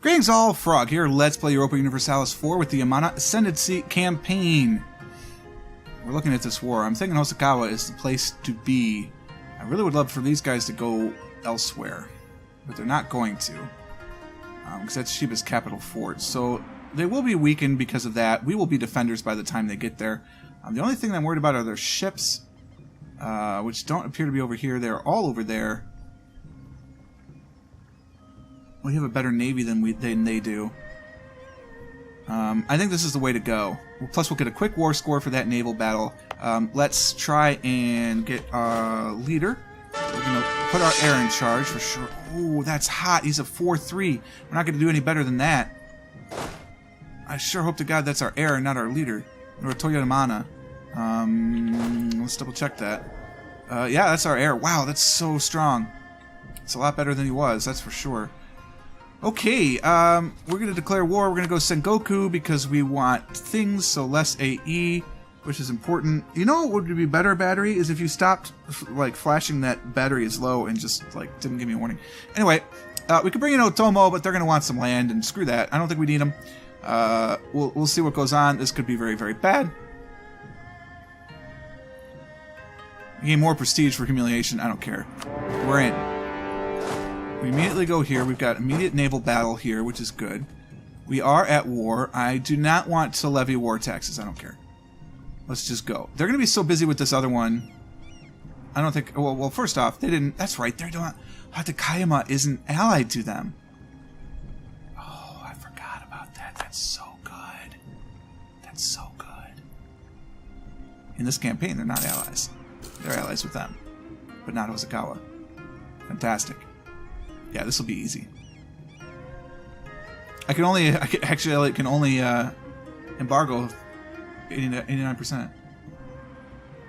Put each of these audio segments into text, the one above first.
Greetings all, Frog here. Let's play Europa Universalis 4 with the Yamana Ascendancy campaign. We're looking at this war. I'm thinking Hosokawa is the place to be. I really would love for these guys to go elsewhere, but they're not going to, because that's Shiba's capital fort. So they will be weakened because of that. We will be defenders by the time they get there. The only thing I'm worried about are their ships, which don't appear to be over here. They're all over there. We have a better navy than they do. I think this is the way to go. Plus, we'll get a quick war score for that naval battle. Let's try and get a leader. We're going to put our heir in charge for sure. Ooh, that's hot. He's a 4-3. We're not going to do any better than that. I sure hope to God that's our heir and not our leader. Or Yamana. Let's double check that. Yeah, that's our heir. Wow, that's so strong. It's a lot better than he was, that's for sure. Okay, we're going to declare war. We're going to go Sengoku because we want things, so less AE, which is important. You know what would be better, battery, is if you stopped, like, flashing that battery is low and just, like, didn't give me a warning. Anyway, we could bring in Otomo, but they're going to want some land, and screw that. I don't think we need them. We'll see what goes on. This could be very, very bad. Gain more prestige for humiliation. I don't care. We're in. We immediately go here. We've got immediate naval battle here, which is good. We are at war. I do not want to levy war taxes. I don't care. Let's just go. They're going to be so busy with this other one. I don't think... Well, first off, they didn't... That's right. They're doing... Hosokawa isn't allied to them. Oh, I forgot about that. That's so good. That's so good. In this campaign, they're not allies. They're allies with them. But not Hosokawa. Fantastic. Yeah, this will be easy. I can only embargo 89%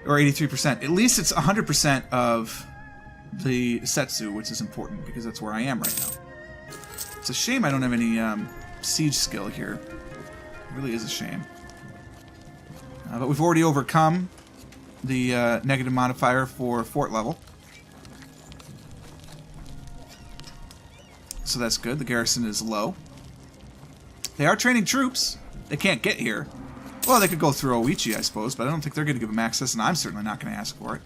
or 83%. At least it's 100% of the Setsu, which is important because that's where I am right now. It's a shame I don't have any siege skill here. It really is a shame. But we've already overcome the negative modifier for fort level. So that's good. The garrison is low. They are training troops. They can't get here. Well, they could go through Oichi, I suppose, but I don't think they're going to give them access, and I'm certainly not going to ask for it.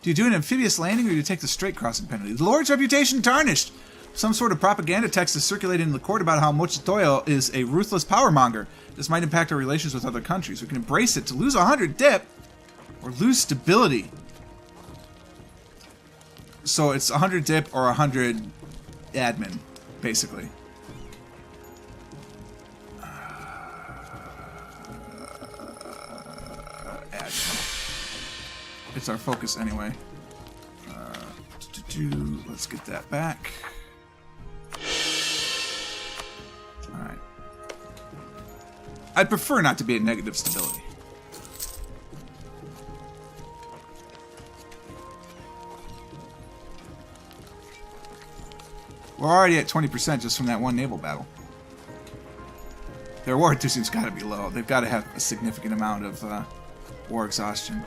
Do you do an amphibious landing, or do you take the straight crossing penalty? The Lord's reputation tarnished! Some sort of propaganda text is circulating in the court about how Mochitoyo is a ruthless power monger. This might impact our relations with other countries. We can embrace it to lose 100 dip or lose stability. So it's 100 dip or 100 admin, basically. Admin. It's our focus anyway. Let's get that back. Alright. I'd prefer not to be at negative stability. We're already at 20% just from that one naval battle. Their war efficiency's got to be low. They've got to have a significant amount of war exhaustion.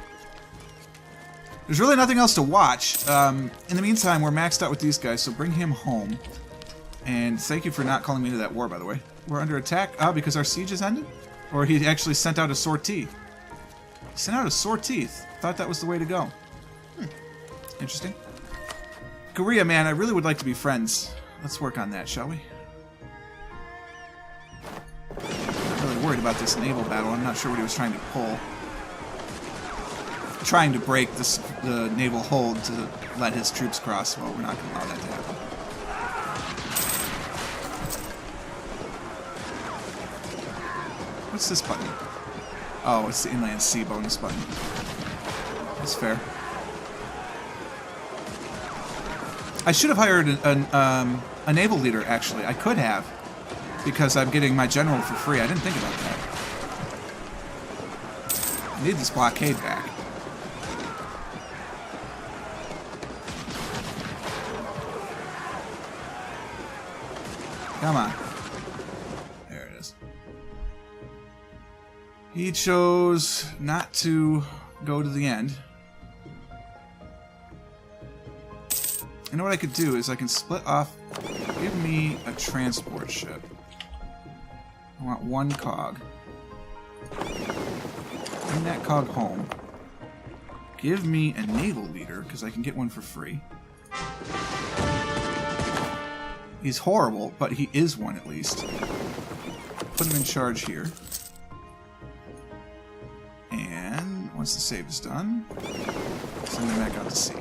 There's really nothing else to watch. In the meantime, we're maxed out with these guys, so bring him home. And thank you for not calling me to that war, by the way. We're under attack? Oh, because our siege has ended? Or he actually sent out a sortie. He sent out a sortie. Thought that was the way to go. Interesting. Korea, man, I really would like to be friends. Let's work on that, shall we? I'm really worried about this naval battle. I'm not sure what he was trying to pull. Trying to break the naval hold to let his troops cross. Well, we're not going to allow that to happen. What's this button? Oh, it's the Inland Sea bonus button. That's fair. I should have hired a naval leader, actually. I could have, because I'm getting my general for free. I didn't think about that. I need this blockade back. Come on. There it is. He chose not to go to the end. You know what I could do is I can split off. Give me a transport ship. I want one cog. Bring that cog home. Give me a naval leader, because I can get one for free. He's horrible, but he is one at least. Put him in charge here. And once the save is done, send him back out to sea.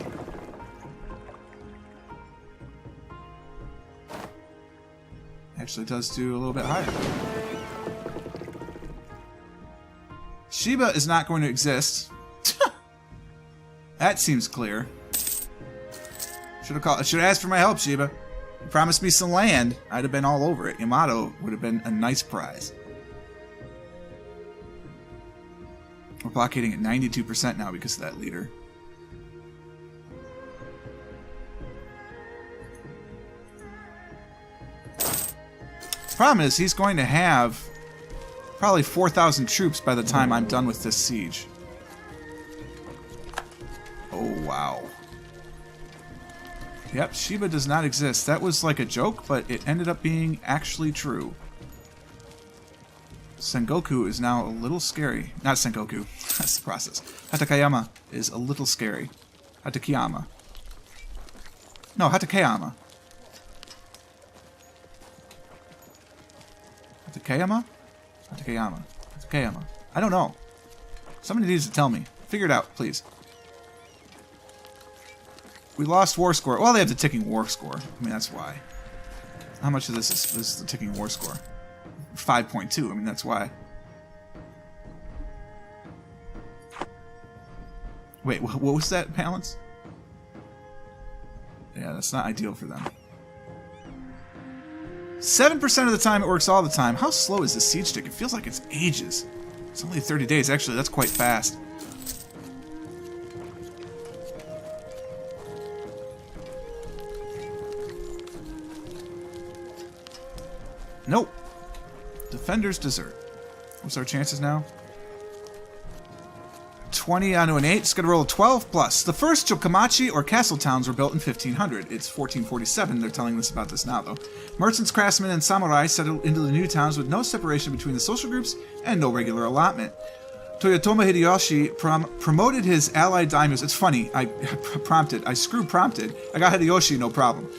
Actually, it does do a little bit higher. Shiba is not going to exist. That seems clear. Should have asked for my help, Shiba. You promised me some land. I'd have been all over it. Yamato would have been a nice prize. We're blockading at 92% now because of that leader. Problem is, he's going to have probably 4,000 troops by the time I'm done with this siege. Oh, wow. Yep, Shiba does not exist. That was like a joke, but it ended up being actually true. Sengoku is now a little scary. Not Sengoku. That's the process. Hatakayama is a little scary. Hatakayama. No, Hatakayama. Hatakayama? Hatakayama. Hatakayama. I don't know. Somebody needs to tell me. Figure it out, please. We lost war score. Well, they have the ticking war score. I mean, that's why. How much of this is the ticking war score? 5.2. I mean, that's why. Wait, what was that balance? Yeah, that's not ideal for them. 7% of the time it works all the time. How slow is this siege tick? It feels like it's ages. It's only 30 days. Actually, that's quite fast. Nope. Defenders desert. What's our chances now? 20 onto an 8. It's going to roll a 12 plus. The first Chokamachi or castle towns were built in 1500. It's 1447. They're telling us about this now, though. Merchants, craftsmen, and samurai settled into the new towns with no separation between the social groups and no regular allotment. Toyotomi Hideyoshi promoted his allied daimyos. It's funny. I screw prompted. I got Hideyoshi, no problem.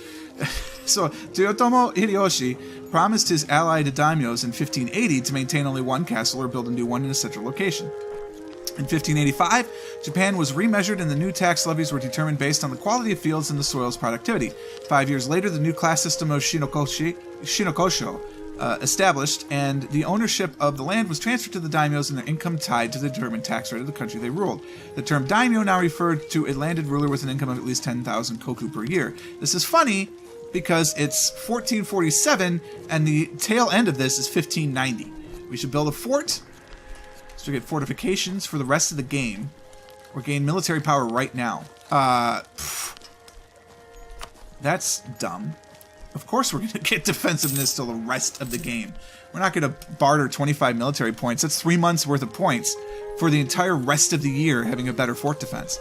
So, Toyotomi Hideyoshi promised his allied daimyos in 1580 to maintain only one castle or build a new one in a central location. In 1585, Japan was remeasured and the new tax levies were determined based on the quality of fields and the soil's productivity. 5 years later, the new class system of Shinokosho established, and the ownership of the land was transferred to the daimyos and their income tied to the determined tax rate of the country they ruled. The term daimyo now referred to a landed ruler with an income of at least 10,000 koku per year. This is funny because it's 1447 and the tail end of this is 1590. We should build a fort. So we get fortifications for the rest of the game. Or gain military power right now. That's dumb. Of course we're going to get defensiveness till the rest of the game. We're not going to barter 25 military points. That's 3 months worth of points for the entire rest of the year having a better fort defense.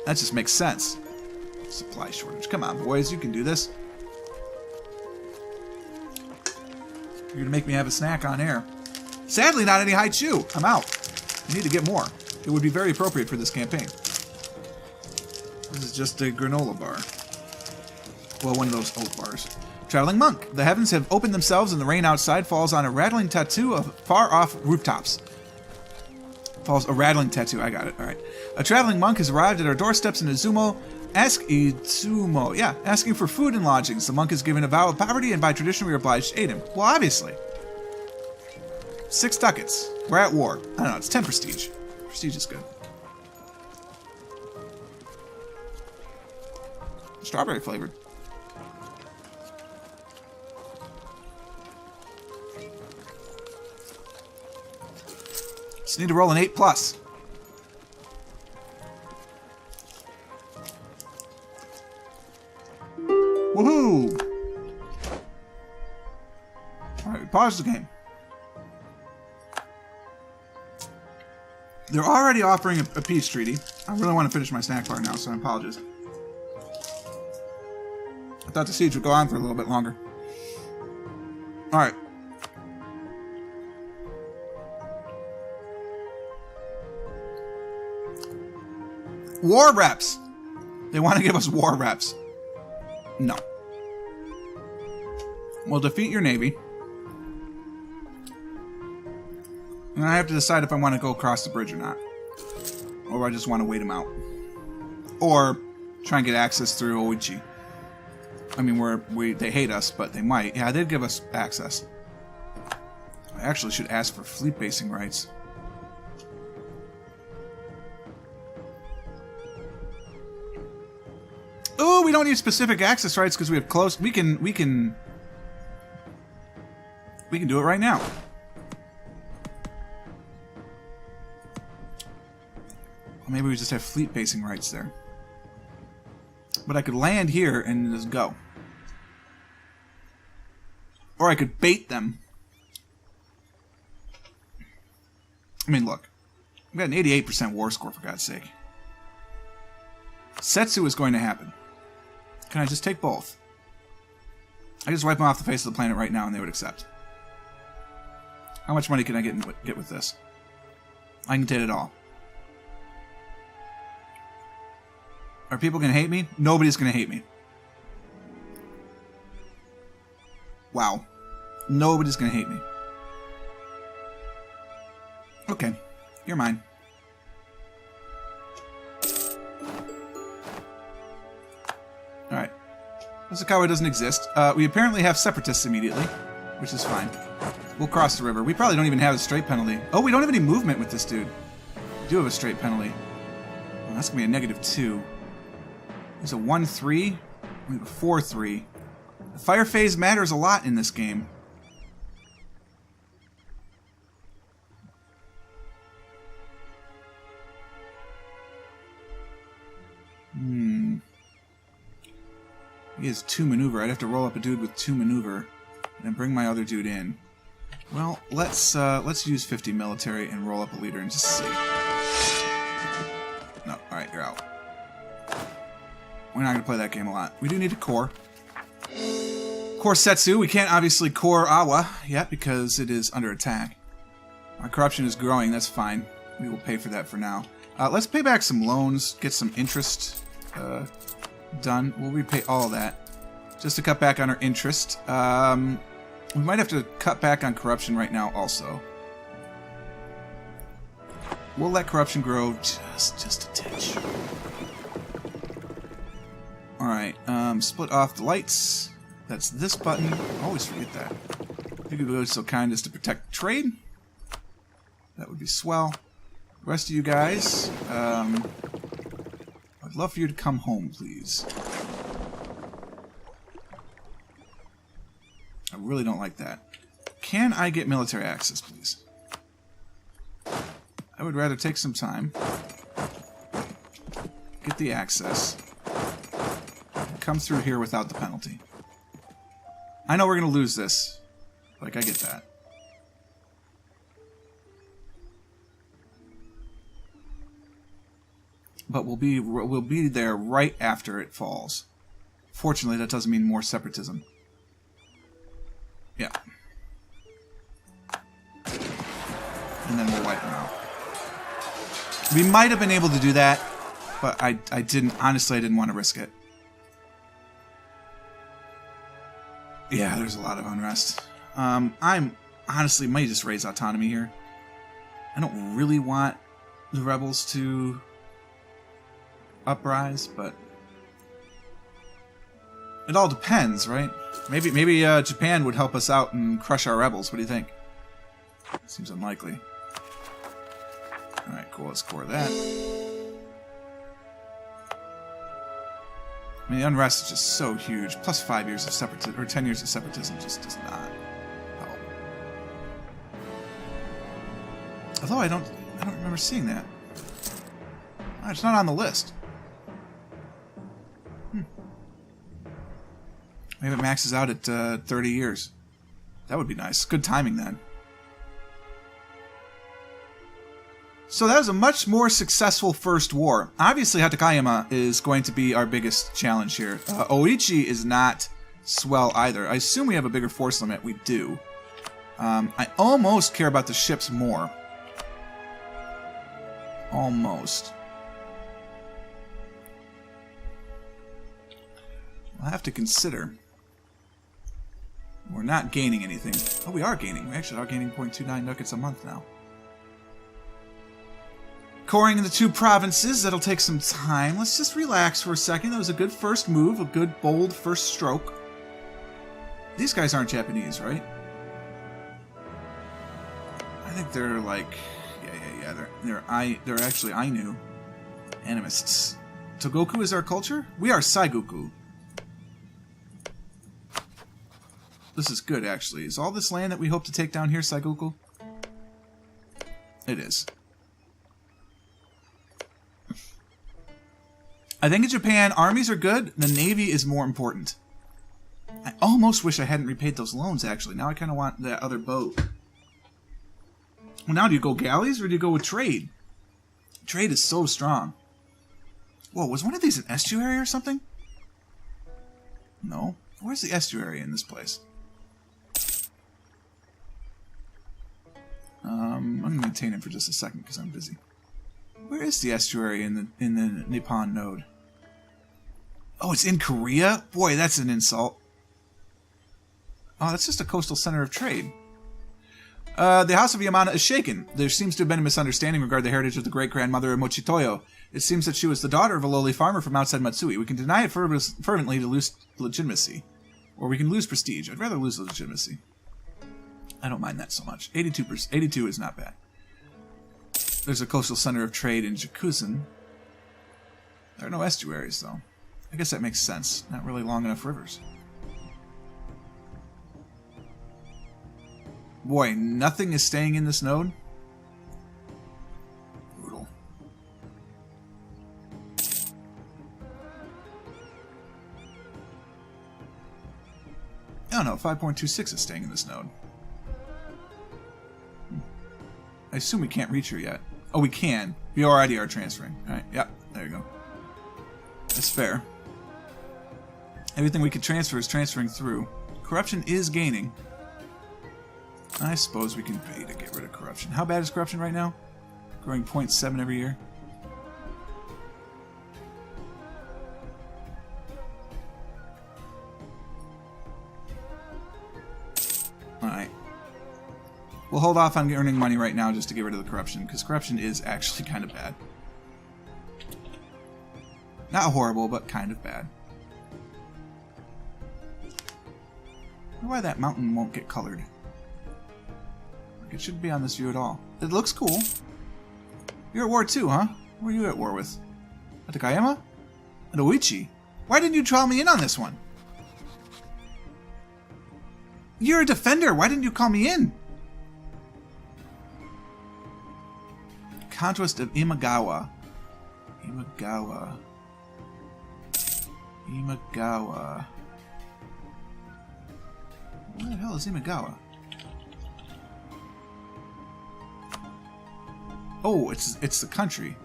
That just makes sense. Supply shortage. Come on, boys. You can do this. You're going to make me have a snack on air. Sadly, not any haichu. I'm out. I need to get more. It would be very appropriate for this campaign. This is just a granola bar. Well, one of those oat bars. Traveling monk. The heavens have opened themselves and the rain outside falls on a rattling tattoo of far-off rooftops. Falls a rattling tattoo. I got it. All right. A traveling monk has arrived at our doorsteps in Izumo. Asking for food and lodgings. The monk is given a vow of poverty, and by tradition we are obliged to aid him. Well, obviously. 6 ducats. We're at war. I don't know, it's 10 prestige. Prestige is good. Strawberry flavored. Just need to roll an 8 plus. Woohoo! Alright, we pause the game. They're already offering a peace treaty. I really want to finish my snack bar now, so I apologize. I thought the siege would go on for a little bit longer. Alright. War reps! They want to give us war reps. No. We'll defeat your navy. And I have to decide if I want to go across the bridge or not. Or I just want to wait them out. Or try and get access through Oichi. I mean, they hate us, but they might. Yeah, they'd give us access. I actually should ask for fleet basing rights. Oh, we don't need specific access rights because we have close. We can do it right now. Or maybe we just have fleet basing rights there. But I could land here and just go. Or I could bait them. I mean, look. We've got an 88% war score, for God's sake. Setsu is going to happen. Can I just take both? I can just wipe them off the face of the planet right now and they would accept. How much money can I get with this? I can take it all. Are people going to hate me? Nobody's going to hate me. Wow. Nobody's going to hate me. Okay. You're mine. Alright. Hosokawa doesn't exist. We apparently have separatists immediately, which is fine. We'll cross the river. We probably don't even have a straight penalty. Oh, we don't have any movement with this dude. We do have a straight penalty. Well, that's going to be a -2. There's a 1-3. We have a 4-3. The fire phase matters a lot in this game. He has 2 maneuver. I'd have to roll up a dude with 2 maneuver and then bring my other dude in. Well, let's use 50 military and roll up a leader and just see. No, alright, you're out. We're not going to play that game a lot. We do need to core. Core Setsu. We can't obviously core Awa yet because it is under attack. Our corruption is growing. That's fine. We will pay for that for now. Let's pay back some loans. Get some interest done. We'll repay all of that. Just to cut back on our interest. We might have to cut back on corruption right now also. We'll let corruption grow just a titch. Alright, split off the lights. That's this button. I always forget that. If you could be so kind as to protect trade, that would be swell. The rest of you guys, I'd love for you to come home, please. I really don't like that. Can I get military access, please? I would rather take some time. Get the access. Come through here without the penalty. I know we're going to lose this. Like, I get that. But we'll be there right after it falls. Fortunately, that doesn't mean more separatism. Yeah. And then we'll wipe them out. We might have been able to do that, but I didn't. Honestly, I didn't want to risk it. Yeah, there's a lot of unrest. I'm honestly might just raise autonomy here. I don't really want the rebels to uprise, but it all depends, right? Maybe Japan would help us out and crush our rebels. What do you think? Seems unlikely. Alright, cool. Let's core that. I mean, the unrest is just so huge. Plus 5 years of separatism, or 10 years of separatism just does not help. Although I don't remember seeing that. Oh, it's not on the list. Maybe it maxes out at 30 years. That would be nice. Good timing then. So that was a much more successful first war. Obviously, Hosokawa is going to be our biggest challenge here. Oichi is not swell either. I assume we have a bigger force limit. We do. I almost care about the ships more. Almost. I'll have to consider. We're not gaining anything. Oh, we are gaining. We actually are gaining 0.29 nuggets a month now. Coring in the 2 provinces, that'll take some time. Let's just relax for a second. That was a good first move, a good, bold first stroke. These guys aren't Japanese, right? I think they're like... Yeah. They're actually Ainu. Animists. Togoku is our culture? We are Saigoku. This is good, actually. Is all this land that we hope to take down here Saigoku? It is. I think in Japan, armies are good. The navy is more important. I almost wish I hadn't repaid those loans, actually. Now I kind of want that other boat. Well, now do you go galleys or do you go with trade? Trade is so strong. Whoa, was one of these an estuary or something? No. Where's the estuary in this place? I'm going to maintain it for just a second because I'm busy. Where is the estuary in the Nippon node? Oh, it's in Korea? Boy, that's an insult. Oh, that's just a coastal center of trade. The House of Yamana is shaken. There seems to have been a misunderstanding regarding the heritage of the great-grandmother of Mochitoyo. It seems that she was the daughter of a lowly farmer from outside Matsui. We can deny it fervently to lose legitimacy. Or we can lose prestige. I'd rather lose legitimacy. I don't mind that so much. 82 is not bad. There's a coastal center of trade in Jakuzen. There are no estuaries, though. I guess that makes sense. Not really long enough rivers. Boy, nothing is staying in this node? Brutal. Oh no, 5.26 is staying in this node. I assume we can't reach her yet. Oh, we can. We already are transferring. Alright, yep, there you go. That's fair. Everything we can transfer is transferring through. Corruption is gaining. I suppose we can pay to get rid of corruption. How bad is corruption right now? Growing 0.7 every year. Alright. We'll hold off on earning money right now just to get rid of the corruption, because corruption is actually kind of bad. Not horrible, but kind of bad. I wonder why that mountain won't get colored. It shouldn't be on this view at all. It looks cool. You're at war too, huh? Who are you at war with? Hosokawa? And Oichi? Why didn't you draw me in on this one? You're a defender. Why didn't you call me in? Conquest of Imagawa. Imagawa. Where the hell is Imagawa? Oh, it's the country.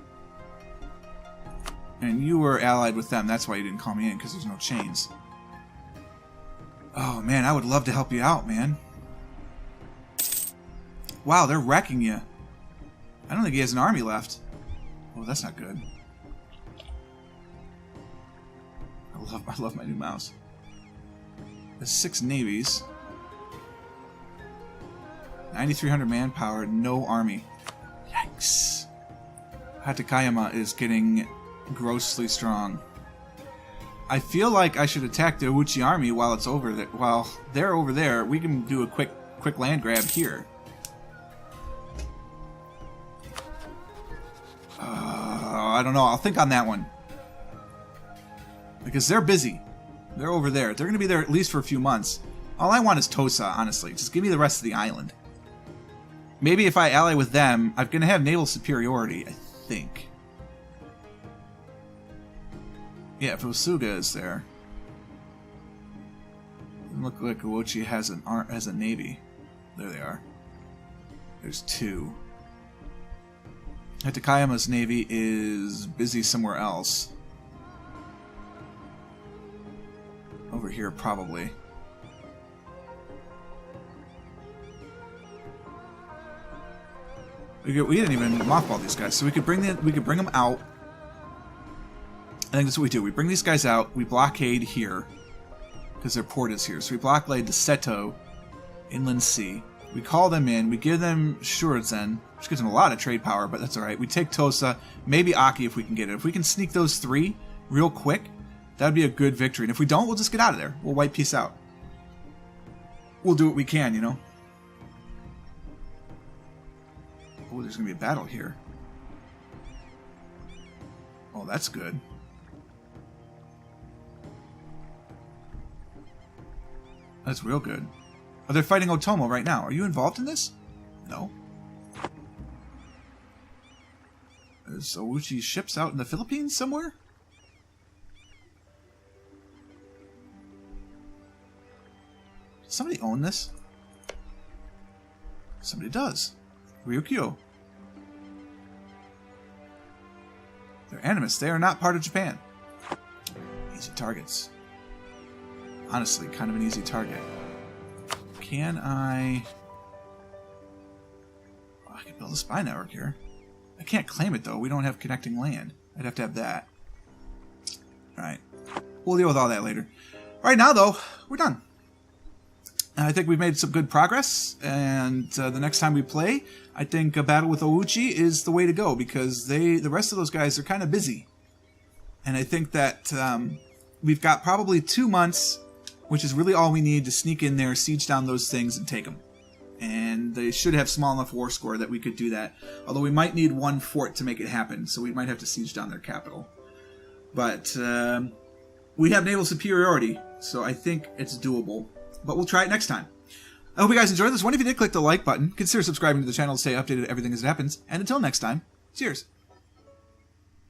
And you were allied with them. That's why you didn't call me in, because there's no chains. Oh, man, I would love to help you out, man. Wow, they're wrecking you. I don't think he has an army left. Oh, that's not good. I love my new mouse. There's 6 navies. 9,300 manpower, no army. Yikes. Hosokawa is getting grossly strong. I feel like I should attack the Uchi army while it's over there. While they're over there, we can do a quick land grab here. I don't know. I'll think on that one. Because they're busy. They're over there. They're going to be there at least for a few months. All I want is Tosa, honestly. Just give me the rest of the island. Maybe if I ally with them, I'm going to have naval superiority, I think. Yeah, if Osuga is there. Doesn't look like Uochi has a navy. There they are. There's 2. Takayama's navy is busy somewhere else. Over here, probably. We didn't even mothball these guys, so we could bring them out. I think that's what we do. We bring these guys out. We blockade here because their port is here. So we blockade the Seto Inland Sea. We call them in. We give them Shurizen, which gives them a lot of trade power, but that's all right. We take Tosa, maybe Aki if we can get it. If we can sneak those 3 real quick, that would be a good victory. And if we don't, we'll just get out of there. We'll wipe peace out. We'll do what we can, you know. Oh, there's going to be a battle here. Oh, that's good. That's real good. Oh, they're fighting Otomo right now. Are you involved in this? No. There's Ouchi's ships out in the Philippines somewhere? Does somebody own this? Somebody does. Ryukyu. They're Animus. They are not part of Japan. Easy targets. Honestly, kind of an easy target. Can I... Oh, I can build a spy network here. I can't claim it, though. We don't have connecting land. I'd have to have that. Alright. We'll deal with all that later. Right now, though, we're done. I think we've made some good progress, and the next time we play, I think a battle with Ouchi is the way to go, because the rest of those guys are kind of busy. And I think that we've got probably 2 months, which is really all we need to sneak in there, siege down those things, and take them. And they should have small enough war score that we could do that. Although we might need 1 fort to make it happen, so we might have to siege down their capital. But we have naval superiority, so I think it's doable. But we'll try it next time. I hope you guys enjoyed this one. If you did, click the like button. Consider subscribing to the channel to stay updated on everything as it happens. And until next time, cheers.